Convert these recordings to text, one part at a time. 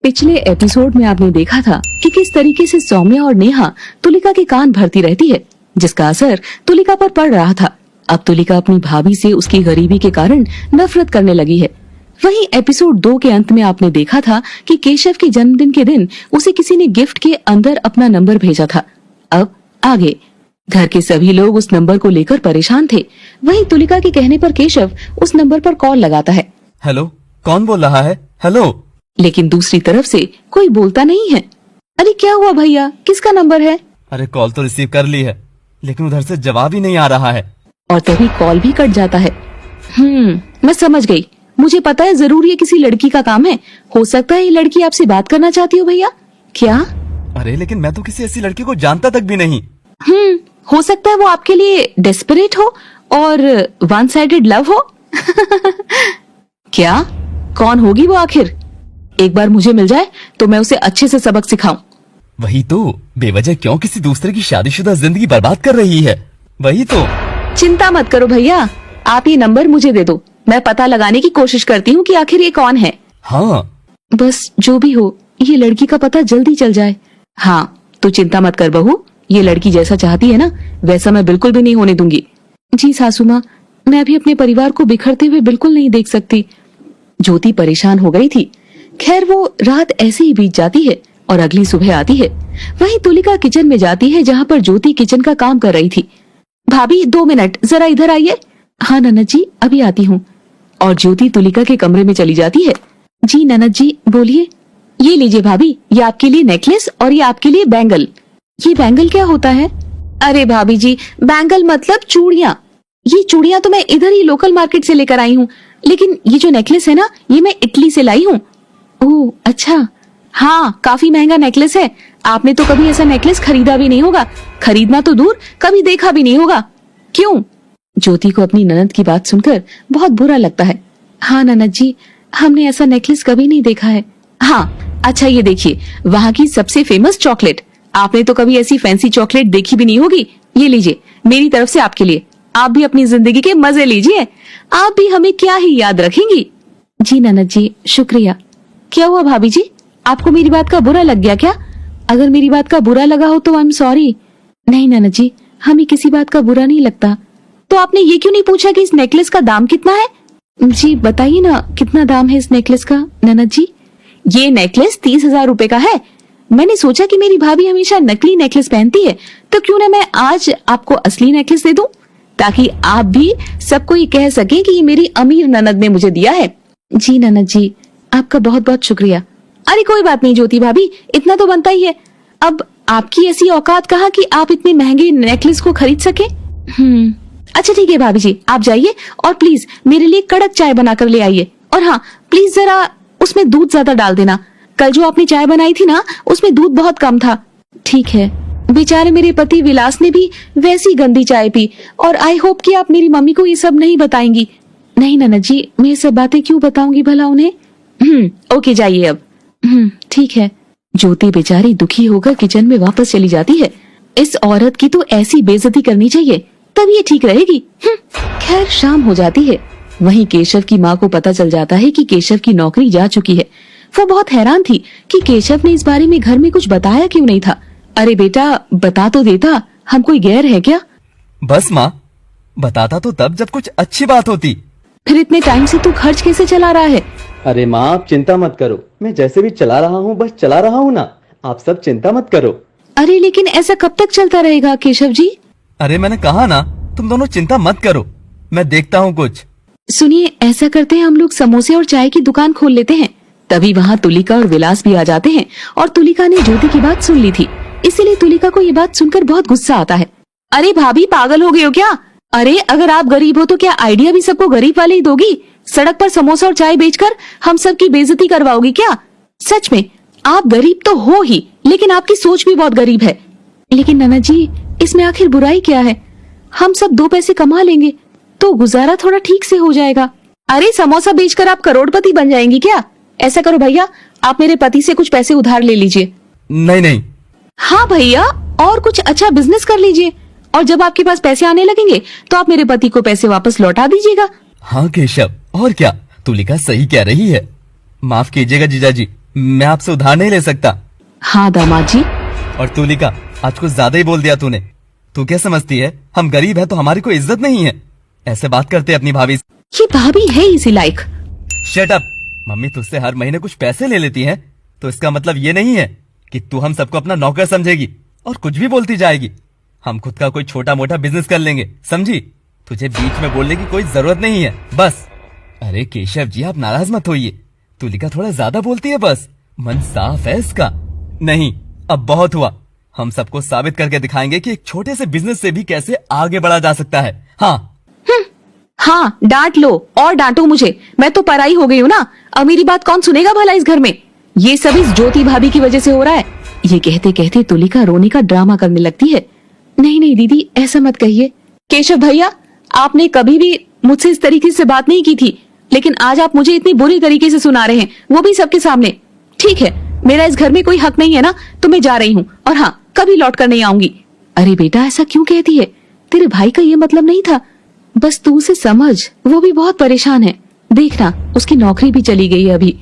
पिछले एपिसोड में आपने देखा था कि किस तरीके से सौम्या और नेहा तुलिका के कान भरती रहती है, जिसका असर तुलिका पर पड़ रहा था। अब तुलिका अपनी भाभी से उसकी गरीबी के कारण नफरत करने लगी है। वहीं एपिसोड 2 के अंत में आपने देखा था कि केशव के जन्मदिन के दिन उसे किसी ने गिफ्ट के अंदर अपना नंबर भेजा था। अब आगे घर के सभी लोग उस नंबर को लेकर परेशान थे। वहीं तुलिका के कहने पर केशव उस नंबर पर कॉल लगाता है। हेलो, कौन बोल रहा है? हेलो। लेकिन दूसरी तरफ से कोई बोलता नहीं है। अरे क्या हुआ भैया, किसका नंबर है? अरे कॉल तो रिसीव कर ली है, लेकिन उधर से जवाब ही नहीं आ रहा है। और तभी कॉल भी कट जाता है। मैं समझ गई। मुझे पता है जरूर ये किसी लड़की का काम है। हो सकता है ये लड़की आपसे बात करना चाहती हो भैया। क्या? अरे लेकिन मैं तो किसी ऐसी लड़की को जानता तक भी नहीं। हो सकता है वो आपके लिए डेस्परेट हो और वन साइडेड लव हो। क्या? कौन होगी वो आखिर? एक बार मुझे मिल जाए तो मैं उसे अच्छे से सबक सिखाऊं। वही तो, बेवजह क्यों किसी दूसरे की शादीशुदा जिंदगी बर्बाद कर रही है। वही तो। चिंता मत करो भैया, आप ये नंबर मुझे दे दो। मैं पता लगाने की कोशिश करती हूँ कि आखिर ये कौन है। हाँ, बस जो भी हो, ये लड़की का पता जल्दी चल जाए। हाँ, तू चिंता मत कर बहू, ये लड़की जैसा चाहती है ना वैसा मैं बिल्कुल भी नहीं होने दूंगी। जी सासू माँ, मैं भी अपने परिवार को बिखरते हुए बिल्कुल नहीं देख सकती। ज्योति परेशान हो गई थी। खैर वो रात ऐसे ही बीत जाती है और अगली सुबह आती है। वहीं तुलिका किचन में जाती है जहाँ पर ज्योति किचन का काम कर रही थी। भाभी 2 मिनट जरा इधर आइए। हाँ ननद जी, अभी आती हूँ। और ज्योति तुलिका के कमरे में चली जाती है। जी ननद जी बोलिए। ये लीजिए भाभी, ये आपके लिए नेकलेस और ये आपके लिए बैंगल। ये बैंगल क्या होता है? अरे भाभी जी, बैंगल मतलब चूड़ियाँ। ये चूड़ियाँ तो मैं इधर ही लोकल मार्केट से लेकर आई हूँ, लेकिन ये जो नेकलेस है ना, ये मैं इटली से लाई हूँ। ओह अच्छा, हाँ काफी महंगा नेकलेस है। आपने तो कभी ऐसा नेकलेस खरीदा भी नहीं होगा, खरीदना तो दूर कभी देखा भी नहीं होगा। क्यों? ज्योति को अपनी ननद की बात सुनकर बहुत बुरा लगता है। हाँ ननद जी, हमने ऐसा नेकलेस कभी नहीं देखा है। हाँ अच्छा, ये देखिए वहाँ की सबसे फेमस चॉकलेट। आपने तो कभी ऐसी फैंसी चॉकलेट देखी भी नहीं होगी। ये लीजिए मेरी तरफ से आपके लिए। आप भी अपनी जिंदगी के मजे लीजिए। आप भी हमें क्या ही याद रखेंगी। जी ननद जी, शुक्रिया। क्या हुआ भाभी जी, आपको मेरी बात का बुरा लग गया क्या? अगर मेरी बात का बुरा लगा हो तो आई एम सॉरी। नहीं ननद जी, हमें किसी बात का बुरा नहीं लगता। तो आपने ये क्यों नहीं पूछा कि इस नेकलेस का दाम कितना है? जी बताइए ना, कितना दाम है इस नेकलेस का ननद जी? ये नेकलेस 30,000 रुपए का है। मैंने सोचा कि मेरी भाभी हमेशा नकली नेकलेस पहनती है, तो क्यों ना मैं आज आपको असली नेकलेस दे दूं, ताकि आप भी सबको ये कह सके कि ये मेरी अमीर ननद ने मुझे दिया है। जी ननद जी, आपका बहुत बहुत शुक्रिया। अरे कोई बात नहीं ज्योति भाभी, इतना तो बनता ही है। अब आपकी ऐसी औकात कहाँ कि आप इतने महंगे नेकलेस को खरीद सके। अच्छा ठीक है भाभी जी, आप जाइए और प्लीज मेरे लिए कड़क चाय बनाकर ले आइए। और हाँ प्लीज जरा उसमें दूध ज्यादा डाल देना। कल जो आपने चाय बनाई थी ना, उसमें दूध बहुत कम था। ठीक है। बेचारे मेरे पति विलास ने भी वैसी गंदी चाय पी, और आई होप कि आप मेरी मम्मी को ये सब नहीं बताएंगी। नहीं ननद जी, मैं ये सब बातें क्यों बताऊंगी भला उन्हें। ओके जाइए अब। ठीक है। ज्योति बेचारी दुखी होकर किचन में वापस चली जाती है। इस औरत की तो ऐसी बेइज्जती करनी चाहिए, तब ये ठीक रहेगी। खैर शाम हो जाती है। वहीं केशव की माँ को पता चल जाता है कि केशव की नौकरी जा चुकी है। वो बहुत हैरान थी कि केशव ने इस बारे में घर में कुछ बताया क्यों नहीं था। अरे बेटा बता तो देता, हम कोई गैर है क्या? बस माँ, बताता तो तब जब कुछ अच्छी बात होती। फिर इतने टाइम से तू खर्च कैसे चला रहा है? अरे माँ आप चिंता मत करो, मैं जैसे भी चला रहा हूँ बस चला रहा हूँ ना, आप सब चिंता मत करो। अरे लेकिन ऐसा कब तक चलता रहेगा केशव जी? अरे मैंने कहा ना, तुम दोनों चिंता मत करो, मैं देखता हूँ कुछ। सुनिए, ऐसा करते हैं हम लोग समोसे और चाय की दुकान खोल लेते हैं। तभी वहाँ तुलिका और विलास भी आ जाते हैं। और तुलिका ने ज्योति की बात सुन ली थी, इसीलिए तुलिका को ये बात सुनकर बहुत गुस्सा आता है। अरे भाभी पागल हो गए हो क्या? अरे अगर आप गरीब हो तो क्या आइडिया भी सबको गरीब वाले ही दोगी? सड़क पर समोसा और चाय बेचकर हम सबकी बेइज्जती करवाओगी क्या? सच में आप गरीब तो हो ही, लेकिन आपकी सोच भी बहुत गरीब है। लेकिन ननद जी, इसमें आखिर बुराई क्या है? हम सब 2 पैसे कमा लेंगे तो गुजारा थोड़ा ठीक से हो जाएगा। अरे समोसा बेचकर आप करोड़पति बन जाएंगी क्या? ऐसा करो भैया, आप मेरे पति से कुछ पैसे उधार ले लीजिए। नहीं नहीं। हाँ भैया, और कुछ अच्छा बिजनेस कर लीजिए, और जब आपके पास पैसे आने लगेंगे तो आप मेरे पति को पैसे वापस लौटा दीजिएगा। हाँ केशव, और क्या, तुलिका सही कह रही है। माफ कीजिएगा जीजाजी, मैं आपसे उधार नहीं ले सकता। हाँ दामाद जी। और तुलिका, आज कुछ ज्यादा ही बोल दिया तूने। तू क्या समझती है, हम गरीब हैं तो हमारी कोई इज्जत नहीं है? ऐसे बात करते अपनी भाभी से। ये भाभी है इसी लायक। Shut up. मम्मी तुझसे हर महीने कुछ पैसे ले लेती हैं, तो इसका मतलब ये नहीं है कि तू हम सबको अपना नौकर समझेगी और कुछ भी बोलती जाएगी। हम खुद का कोई छोटा मोटा बिजनेस कर लेंगे, समझी? तुझे बीच में बोलने की कोई जरूरत नहीं है, बस। अरे केशव जी, आप नाराज मत होइए। तुलिका थोड़ा ज्यादा बोलती है, बस। मन साफ है इसका। नहीं, अब बहुत हुआ। हम सबको साबित करके दिखाएंगे कि एक छोटे से बिजनेस से भी कैसे आगे बढ़ा जा सकता है। हाँ हाँ, डांट लो और डांटो मुझे, मैं तो पराई हो गई हूँ ना। अब मेरी बात कौन सुनेगा भला इस घर में? ये सब इस ज्योति भाभी की वजह से हो रहा है। ये कहते कहते तुलिका रोने का ड्रामा करने लगती है। नहीं नहीं दीदी, ऐसा मत कहिए। केशव भैया, आपने कभी भी मुझसे इस तरीके से बात नहीं की थी, लेकिन आज आप मुझे इतनी बुरी तरीके से सुना रहे हैं, वो भी सबके सामने। ठीक है, मेरा इस घर में कोई हक नहीं है ना, तो मैं जा रही हूँ, और हाँ, कभी लौट कर नहीं आऊंगी। अरे बेटा, ऐसा क्यों कहती है? तेरे भाई का ये मतलब नहीं था। बस तू उसे समझ, वो भी बहुत परेशान है। देखना, उसकी नौकरी भी चली गई है अभी।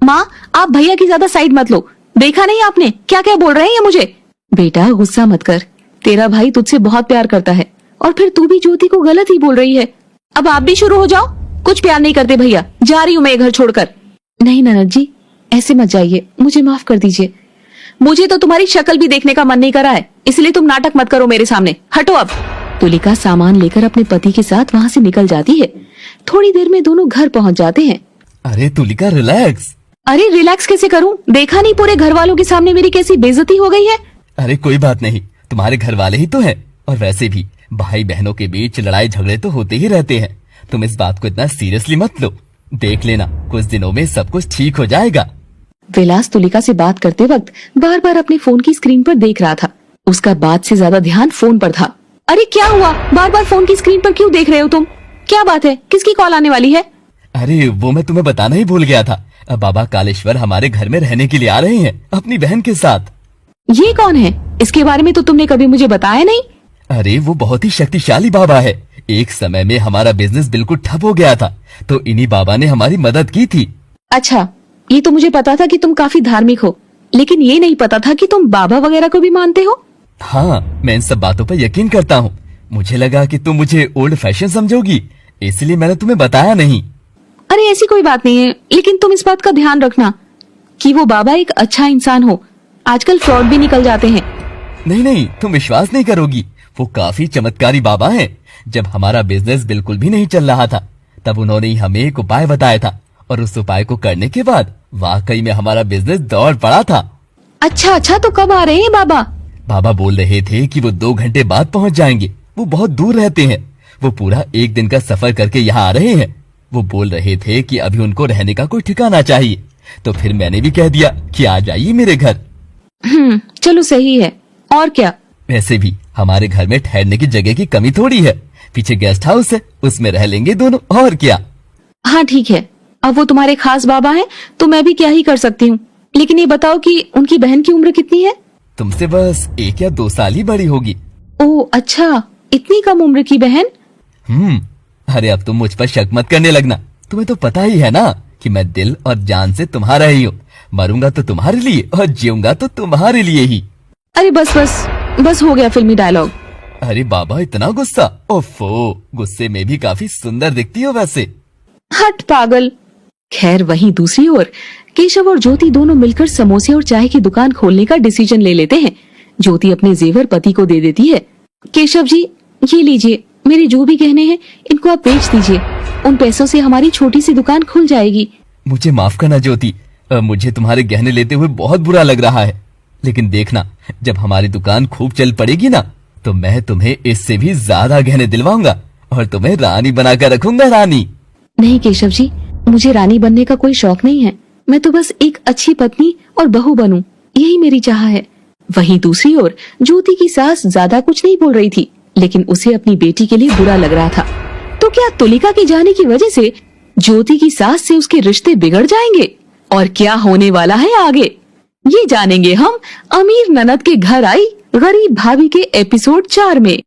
माँ, आप भैया की ज्यादा साइड मत लो। देखा नहीं आपने क्या क्या बोल रहे हैं ये मुझे? बेटा गुस्सा मत कर, तेरा भाई तुझसे बहुत प्यार करता है, और फिर तू भी ज्योति को गलत ही बोल रही है। अब आप भी शुरू हो जाओ। कुछ प्यार नहीं करते भैया, जा रही हूँ मैं घर छोड़कर। नहीं ननद जी, ऐसे मत जाइए, मुझे माफ कर दीजिए। मुझे तो तुम्हारी शक्ल भी देखने का मन नहीं करा है, इसलिए तुम नाटक मत करो मेरे सामने। हटो अब। तुलिका सामान लेकर अपने पति के साथ वहाँ से निकल जाती है। थोड़ी देर में दोनों घर पहुँच जाते हैं। अरे तुलिका, रिलैक्स। अरे रिलैक्स कैसे करूँ? देखा नहीं पूरे घर वालों के सामने मेरी कैसी बेइज्जती हो गई है? अरे कोई बात नहीं, तुम्हारे घर वाले ही तो हैं। और वैसे भी भाई बहनों के बीच लड़ाई झगड़े तो होते ही रहते हैं। तुम इस बात को इतना सीरियसली मत लो। देख लेना, कुछ दिनों में सब कुछ ठीक हो जाएगा। विलास तुलिका से बात करते वक्त बार बार अपने फोन की स्क्रीन पर देख रहा था। उसका बात से ज्यादा ध्यान फोन पर था। अरे क्या हुआ? बार बार फोन की स्क्रीन पर क्यों देख रहे हो तुम? क्या बात है? किसकी कॉल आने वाली है? अरे वो मैं तुम्हें बताना ही भूल गया था। अब बाबा कालेश्वर हमारे घर में रहने के लिए आ रहे हैं, अपनी बहन के साथ। ये कौन है? इसके बारे में तो तुमने कभी मुझे बताया नहीं। अरे वो बहुत ही शक्तिशाली बाबा है। एक समय में हमारा बिजनेस बिल्कुल ठप हो गया था, तो इन्हीं बाबा ने हमारी मदद की थी। अच्छा, ये तो मुझे पता था कि तुम काफी धार्मिक हो, लेकिन ये नहीं पता था कि तुम बाबा वगैरह को भी मानते हो। हाँ, मैं इन सब बातों पर यकीन करता हूँ। मुझे लगा कि तुम मुझे ओल्ड फैशन समझोगी, इसलिए मैंने तुम्हें बताया नहीं। अरे ऐसी कोई बात नहीं है, लेकिन तुम इस बात का ध्यान रखना कि वो बाबा एक अच्छा इंसान हो। आजकल फ्रॉड भी निकल जाते हैं। नहीं नहीं, तुम विश्वास नहीं करोगी, वो काफी चमत्कारी बाबा हैं। जब हमारा बिजनेस बिल्कुल भी नहीं चल रहा था, तब उन्होंने ही हमें एक उपाय बताया था, और उस उपाय को करने के बाद वाकई में हमारा बिजनेस दौड़ पड़ा था। अच्छा, तो कब आ रहे हैं बाबा? बाबा बोल रहे थे कि वो 2 घंटे बाद पहुंच जाएंगे। वो बहुत दूर रहते हैं, वो पूरा 1 दिन का सफर करके यहाँ आ रहे हैं। वो बोल रहे थे कि अभी उनको रहने का कोई ठिकाना चाहिए, तो फिर मैंने भी कह दिया कि आ जाइए मेरे घर। चलो सही है, और क्या। वैसे भी हमारे घर में ठहरने की जगह की कमी थोड़ी है। पीछे गेस्ट हाउस है, उसमें रह लेंगे दोनों, और क्या। हाँ ठीक है, अब वो तुम्हारे खास बाबा हैं, तो मैं भी क्या ही कर सकती हूँ। लेकिन ये बताओ कि उनकी बहन की उम्र कितनी है? तुमसे बस 1 या 2 साल ही बड़ी होगी। ओह अच्छा, इतनी कम उम्र की बहन। अरे अब तुम मुझ पर शक मत करने लगना। तुम्हें तो पता ही है ना कि मैं दिल और जान से तुम्हारा ही हूँ। मरूंगा तो तुम्हारे लिए और जीऊंगा तो तुम्हारे लिए ही। अरे बस हो गया फिल्मी डायलॉग। अरे बाबा, इतना गुस्सा? ओफो, गुस्से में भी काफी सुंदर दिखती हो वैसे। हट पागल। खैर, वहीं दूसरी ओर केशव और ज्योति दोनों मिलकर समोसे और चाय की दुकान खोलने का डिसीजन ले लेते हैं। ज्योति अपने जेवर पति को दे देती है। केशव जी, ये लीजिए, मेरे जो भी गहने हैं इनको आप बेच दीजिए। उन पैसों से हमारी छोटी सी दुकान खुल जाएगी। मुझे माफ करना ज्योति, मुझे तुम्हारे गहने लेते हुए बहुत बुरा लग रहा है। लेकिन देखना, जब हमारी दुकान खूब चल पड़ेगी ना, तो मैं तुम्हें इससे भी ज्यादा गहने दिलवाऊंगा और तुम्हें रानी बनाकर रखूंगा। रानी? नहीं केशव जी, मुझे रानी बनने का कोई शौक नहीं है। मैं तो बस एक अच्छी पत्नी और बहू बनूं, यही मेरी चाह है। वहीं दूसरी ओर ज्योति की सास ज्यादा कुछ नहीं बोल रही थी, लेकिन उसे अपनी बेटी के लिए बुरा लग रहा था। तो क्या तुलिका के जाने की वजह से ज्योति की सास से उसके रिश्ते बिगड़ जाएंगे? और क्या होने वाला है आगे, ये जानेंगे हम अमीर ननद के घर आई गरीब भाभी के एपिसोड 4 में।